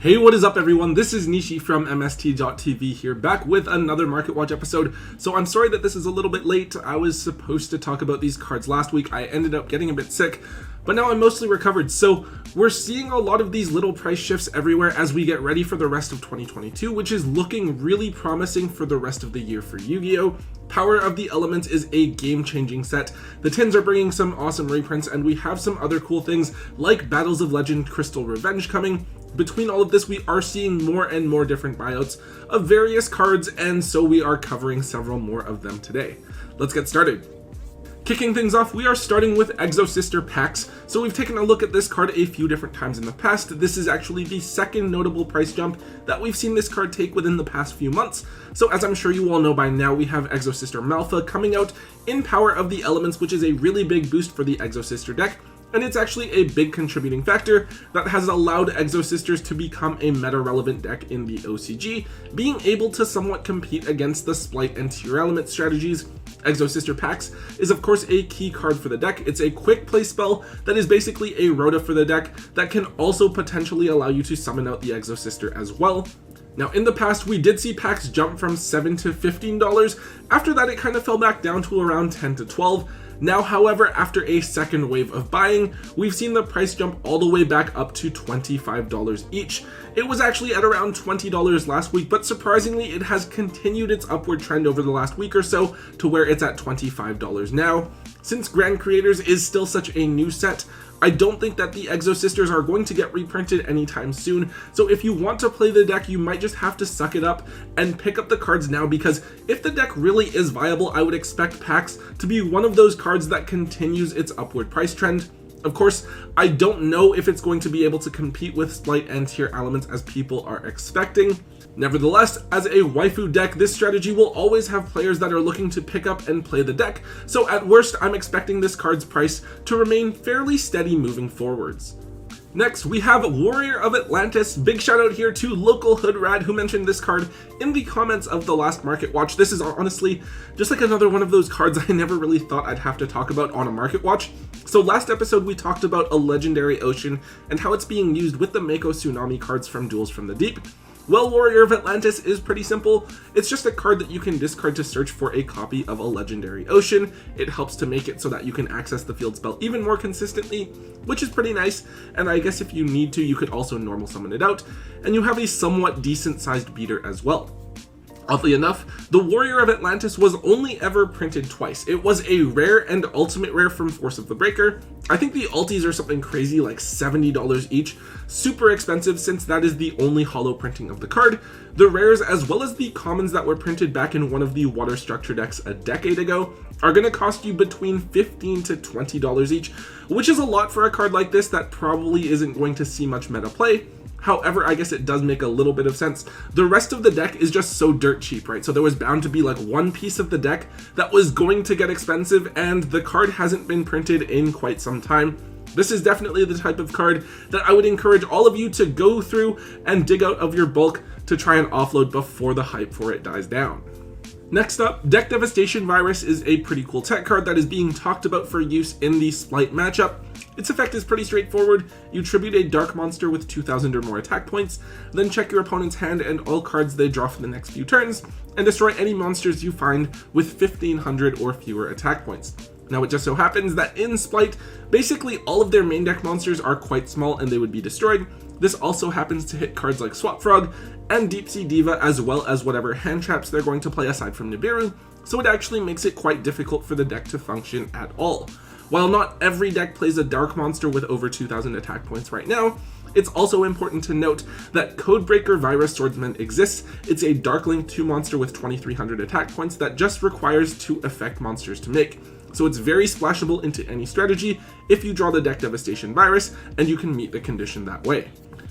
Hey, what is up everyone? This is Nishi from MST.TV here, back with another Market Watch episode. So I'm sorry that this is a little bit late. I was supposed to talk about these cards last week. I ended up getting a bit sick, but now I'm mostly recovered. So we're seeing a lot of these little price shifts everywhere as we get ready for the rest of 2022, which is looking really promising for the rest of the year for Yu-Gi-Oh! Power of the Elements is a game-changing set. The tins are bringing some awesome reprints, and we have some other cool things like Battles of Legend Crystal Revenge coming. Between all of this, we are seeing more and more different buyouts of various cards, and so we are covering several more of them today. Let's get started. Kicking things off, we are starting with Exosister Pax. So we've taken a look at this card a few different times in the past. This is actually the second notable price jump that we've seen this card take within the past few months. So as I'm sure you all know by now, we have Exosister Malfa coming out in Power of the Elements, which is a really big boost for the Exosister deck. And it's actually a big contributing factor that has allowed Exosisters to become a meta-relevant deck in the OCG, being able to somewhat compete against the Splight and Tier Element strategies. Exosister Pax is of course a key card for the deck. It's a quick play spell that is basically a Rhoda for the deck that can also potentially allow you to summon out the Exosister as well. Now in the past, we did see Pax jump from $7 to $15. After that, it kind of fell back down to around 10 to 12. Now, however, after a second wave of buying, we've seen the price jump all the way back up to $25 each. It was actually at around $20 last week, but surprisingly, it has continued its upward trend over the last week or so to where it's at $25 now. Since Grand Creators is still such a new set, I don't think that the Exosisters are going to get reprinted anytime soon, so if you want to play the deck, you might just have to suck it up and pick up the cards now, because if the deck really is viable, I would expect Pax to be one of those cards that continues its upward price trend. Of course, I don't know if it's going to be able to compete with Splight and Tier Elements as people are expecting. Nevertheless, as a waifu deck, this strategy will always have players that are looking to pick up and play the deck, so at worst, I'm expecting this card's price to remain fairly steady moving forwards. Next, we have Warrior of Atlantis. Big shout out here to Local Hoodrad, who mentioned this card in the comments of the last Market Watch. This is honestly just like another one of those cards I never really thought I'd have to talk about on a Market Watch. So last episode, we talked about a legendary ocean and how it's being used with the Mako Tsunami cards from Duels from the Deep. Well, Warrior of Atlantis is pretty simple. It's just a card that you can discard to search for a copy of a legendary ocean. It helps to make it so that you can access the field spell even more consistently, which is pretty nice. And I guess if you need to, you could also normal summon it out, and you have a somewhat decent sized beater as well. Oddly enough, the Warrior of Atlantis was only ever printed twice. It was a rare and ultimate rare from Force of the Breaker. I think the ultis are something crazy like $70 each, super expensive since that is the only holo printing of the card. The rares, as well as the commons that were printed back in one of the water structure decks a decade ago, are going to cost you between $15 to $20 each, which is a lot for a card like this that probably isn't going to see much meta play. However, I guess it does make a little bit of sense. The rest of the deck is just so dirt cheap, right? So there was bound to be like one piece of the deck that was going to get expensive, and the card hasn't been printed in quite some time. This is definitely the type of card that I would encourage all of you to go through and dig out of your bulk to try and offload before the hype for it dies down. Next up, Deck Devastation Virus is a pretty cool tech card that is being talked about for use in the Splight matchup. Its effect is pretty straightforward. You tribute a dark monster with 2,000 or more attack points, then check your opponent's hand and all cards they draw for the next few turns, and destroy any monsters you find with 1,500 or fewer attack points. Now it just so happens that in Splight, basically all of their main deck monsters are quite small and they would be destroyed. This also happens to hit cards like Swap Frog and Deep Sea Diva, as well as whatever hand traps they're going to play aside from Nibiru, so it actually makes it quite difficult for the deck to function at all. While not every deck plays a dark monster with over 2,000 attack points right now, it's also important to note that Codebreaker Virus Swordsman exists. It's a Darkling 2 monster with 2,300 attack points that just requires 2 effect monsters to make. So it's very splashable into any strategy if you draw the Deck Devastation Virus, and you can meet the condition that way.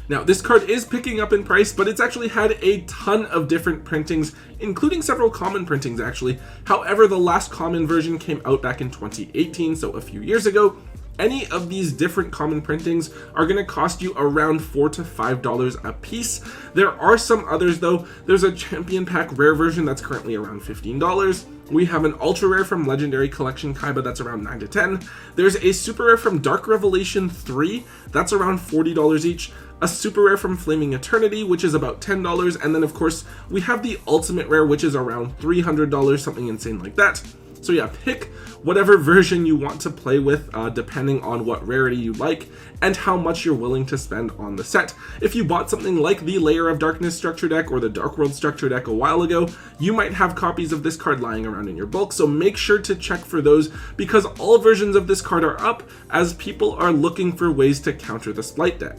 Now, this card is picking up in price, but it's actually had a ton of different printings, including several common printings actually. However, the last common version came out back in 2018, so a few years ago, Any of these different common printings are going to cost you around $4 to $5 a piece. There are some others though. There's a champion pack rare version that's currently around $15. We have an ultra rare from Legendary Collection Kaiba that's around $9 to $10. There's a super rare from Dark Revelation 3 that's around $40 each. A super rare from Flaming Eternity, which is about $10, and then of course we have the ultimate rare, which is around $300, something insane like that. So yeah, pick whatever version you want to play with, depending on what rarity you like and how much you're willing to spend on the set. If you bought something like the Layer of Darkness structure deck or the Dark World structure deck a while ago, you might have copies of this card lying around in your bulk, so make sure to check for those, because all versions of this card are up as people are looking for ways to counter the Splight deck.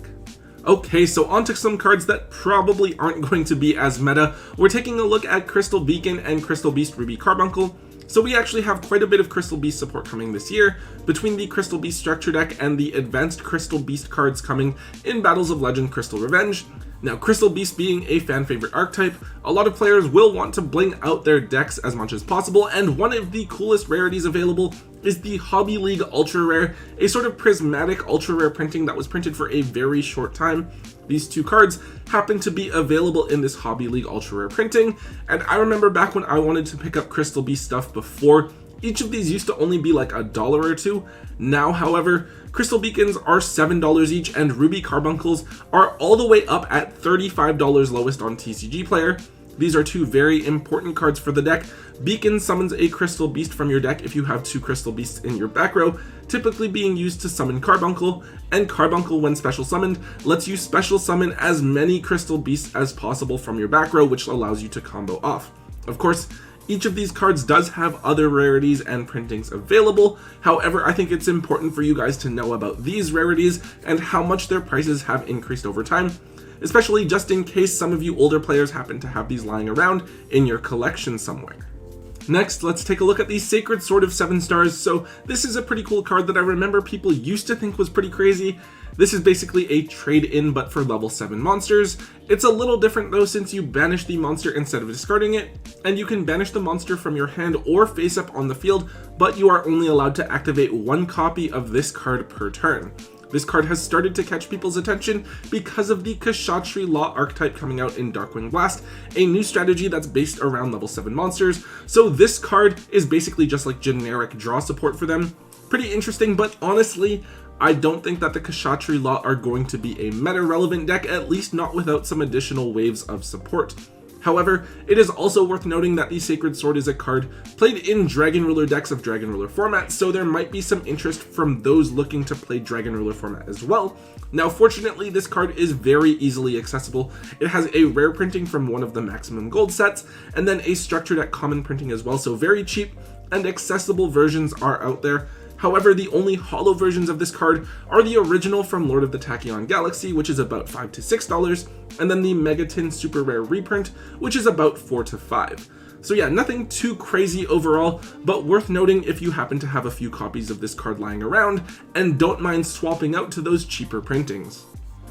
Okay, so on to some cards that probably aren't going to be as meta. We're taking a look at Crystal Beacon and Crystal Beast Ruby Carbuncle. So we actually have quite a bit of Crystal Beast support coming this year, between the Crystal Beast structure deck and the advanced Crystal Beast cards coming in Battles of Legend Crystal Revenge. Now, Crystal Beast being a fan favorite archetype, a lot of players will want to bling out their decks as much as possible, and one of the coolest rarities available is the Hobby League Ultra Rare, a sort of prismatic ultra rare printing that was printed for a very short time. These two cards happen to be available in this Hobby League Ultra Rare printing, and I remember back when I wanted to pick up Crystal Beast stuff before, each of these used to only be like $1 or $2. Now, however, Crystal Beacons are $7 each, and Ruby Carbuncles are all the way up at $35 lowest on TCG Player. These are two very important cards for the deck. Beacon summons a Crystal Beast from your deck if you have 2 Crystal Beasts in your back row, typically being used to summon Carbuncle, and Carbuncle, when special summoned, lets you special summon as many Crystal Beasts as possible from your back row, which allows you to combo off. Of course, each of these cards does have other rarities and printings available. However, I think it's important for you guys to know about these rarities and how much their prices have increased over time, especially just in case some of you older players happen to have these lying around in your collection somewhere. Next, let's take a look at the Sacred Sword of 7 Stars. So this is a pretty cool card that I remember people used to think was pretty crazy. This is basically a trade-in but for level 7 monsters. It's a little different though, since you banish the monster instead of discarding it, and you can banish the monster from your hand or face up on the field, but you are only allowed to activate 1 copy of this card per turn. This card has started to catch people's attention because of the Kshatriy Law archetype coming out in Darkwing Blast, a new strategy that's based around level 7 monsters. So this card is basically just like generic draw support for them. Pretty interesting, but honestly, I don't think that the Kshatriy Law are going to be a meta-relevant deck, at least not without some additional waves of support. However, it is also worth noting that the Sacred Sword is a card played in Dragon Ruler decks of Dragon Ruler format, so there might be some interest from those looking to play Dragon Ruler format as well. Now, fortunately, this card is very easily accessible. It has a rare printing from one of the Maximum Gold sets, and then a structure deck common printing as well, so very cheap and accessible versions are out there. However, the only holo versions of this card are the original from Lord of the Tachyon Galaxy, which is about $5 to $6, and then the Megaton Super Rare reprint, which is about $4 to $5. So yeah, nothing too crazy overall, but worth noting if you happen to have a few copies of this card lying around and don't mind swapping out to those cheaper printings.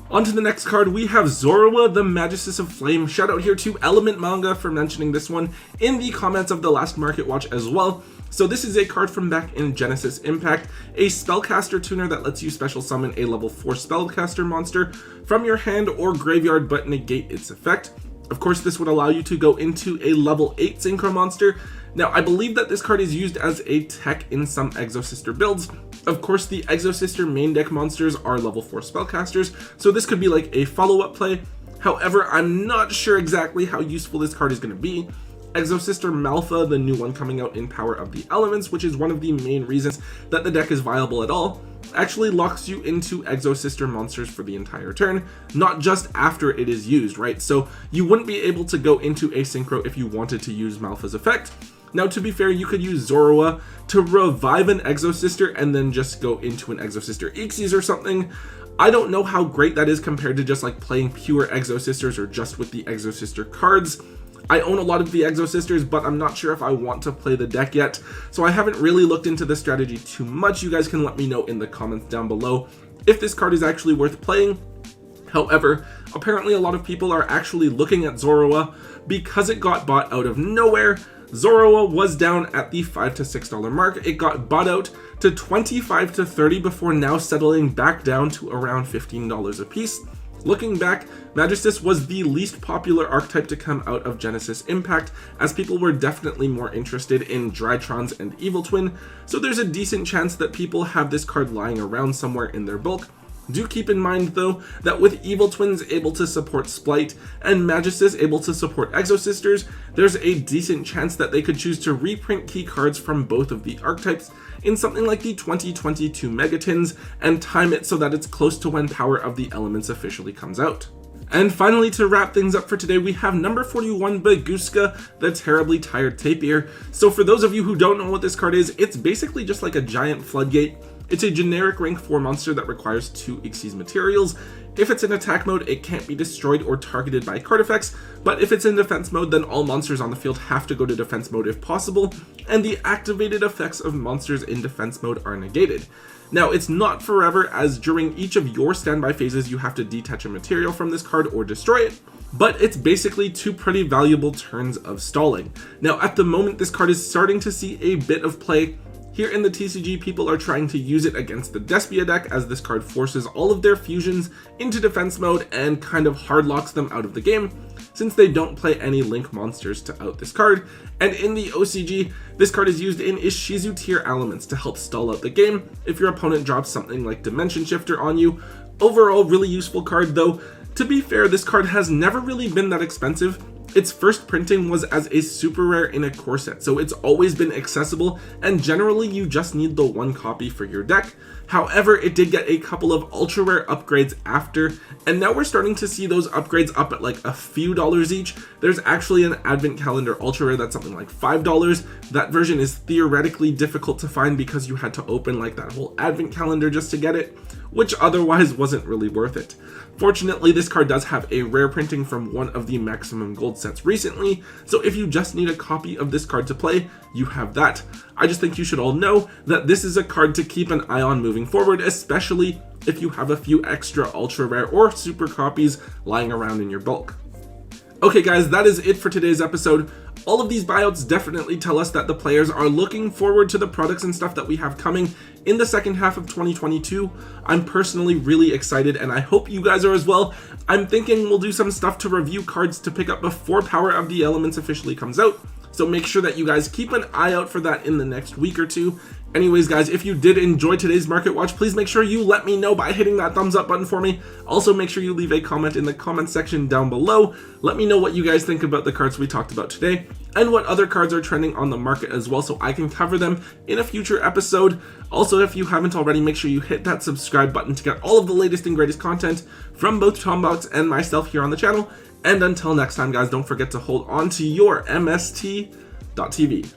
On to the next card, we have Zorowa, the Magus of Flame. Shout out here to Element Manga for mentioning this one in the comments of the last Market Watch as well. So this is a card from back in Genesis Impact, a spellcaster tuner that lets you special summon a level 4 spellcaster monster from your hand or graveyard but negate its effect. Of course, this would allow you to go into a level 8 synchro monster. Now, I believe that this card is used as a tech in some Exosister builds. Of course, the Exosister main deck monsters are level 4 spellcasters, so this could be like a follow-up play. However, I'm not sure exactly how useful this card is going to be. Exosister Malfa, the new one coming out in Power of the Elements, which is one of the main reasons that the deck is viable at all, actually locks you into Exosister monsters for the entire turn, not just after it is used, right? So you wouldn't be able to go into a synchro if you wanted to use Malfa's effect. Now, to be fair, you could use Zorowa to revive an Exosister and then just go into an Exosister Ixies or something. I don't know how great that is compared to just like playing pure Exosisters or just with the Exosister cards. I own a lot of the Exosisters, but I'm not sure if I want to play the deck yet, so I haven't really looked into this strategy too much. You guys can let me know in the comments down below if this card is actually worth playing. However, apparently a lot of people are actually looking at Zorowa because it got bought out of nowhere. Zorowa was down at the $5 to $6 mark. It got bought out to $25 to $30 before now settling back down to around $15 a piece. Looking back, Magistus was the least popular archetype to come out of Genesis Impact, as people were definitely more interested in Drytrons and Evil Twin, so there's a decent chance that people have this card lying around somewhere in their bulk. Do keep in mind though, that with Evil Twins able to support Splight and Magistus able to support Exosisters, there's a decent chance that they could choose to reprint key cards from both of the archetypes in something like the 2022 Megatins and time it so that it's close to when Power of the Elements officially comes out. And finally, to wrap things up for today, we have number 41 Baguska, the Terribly Tired Tapir. So for those of you who don't know what this card is, it's basically just like a giant floodgate. It's a generic rank 4 monster that requires 2 Xyz materials. If it's in attack mode, it can't be destroyed or targeted by card effects, but if it's in defense mode, then all monsters on the field have to go to defense mode if possible, and the activated effects of monsters in defense mode are negated. Now, it's not forever, as during each of your standby phases you have to detach a material from this card or destroy it, but it's basically 2 pretty valuable turns of stalling. Now, at the moment, this card is starting to see a bit of play. Here in the TCG, people are trying to use it against the Despia deck, as this card forces all of their fusions into defense mode and kind of hard locks them out of the game, since they don't play any link monsters to out this card. And in the OCG, this card is used in Ishizu tier elements to help stall out the game if your opponent drops something like Dimension Shifter on you. Overall, really useful card though. To be fair, this card has never really been that expensive. Its first printing was as a super rare in a core set, so it's always been accessible, and generally you just need the 1 copy for your deck. However, it did get a couple of ultra rare upgrades after, and now we're starting to see those upgrades up at like a few dollars each. There's actually an Advent Calendar ultra rare that's something like $5. That version is theoretically difficult to find because you had to open like that whole Advent Calendar just to get it, which otherwise wasn't really worth it. Fortunately, this card does have a rare printing from one of the Maximum Gold sets recently, so if you just need a copy of this card to play, you have that. I just think you should all know that this is a card to keep an eye on moving forward, especially if you have a few extra ultra rare or super copies lying around in your bulk. Okay guys, that is it for today's episode. All of these buyouts definitely tell us that the players are looking forward to the products and stuff that we have coming in the second half of 2022. I'm personally really excited, and I hope you guys are as well. I'm thinking we'll do some stuff to review cards to pick up before Power of the Elements officially comes out, so make sure that you guys keep an eye out for that in the next week or two. Anyways guys, if you did enjoy today's Market Watch, please make sure you let me know by hitting that thumbs up button for me. Also make sure you leave a comment in the comment section down below. Let me know what you guys think about the cards we talked about today, and what other cards are trending on the market as well, so I can cover them in a future episode. Also, if you haven't already, make sure you hit that subscribe button to get all of the latest and greatest content from both Tombox and myself here on the channel. And until next time guys, don't forget to hold on to your MST.TV.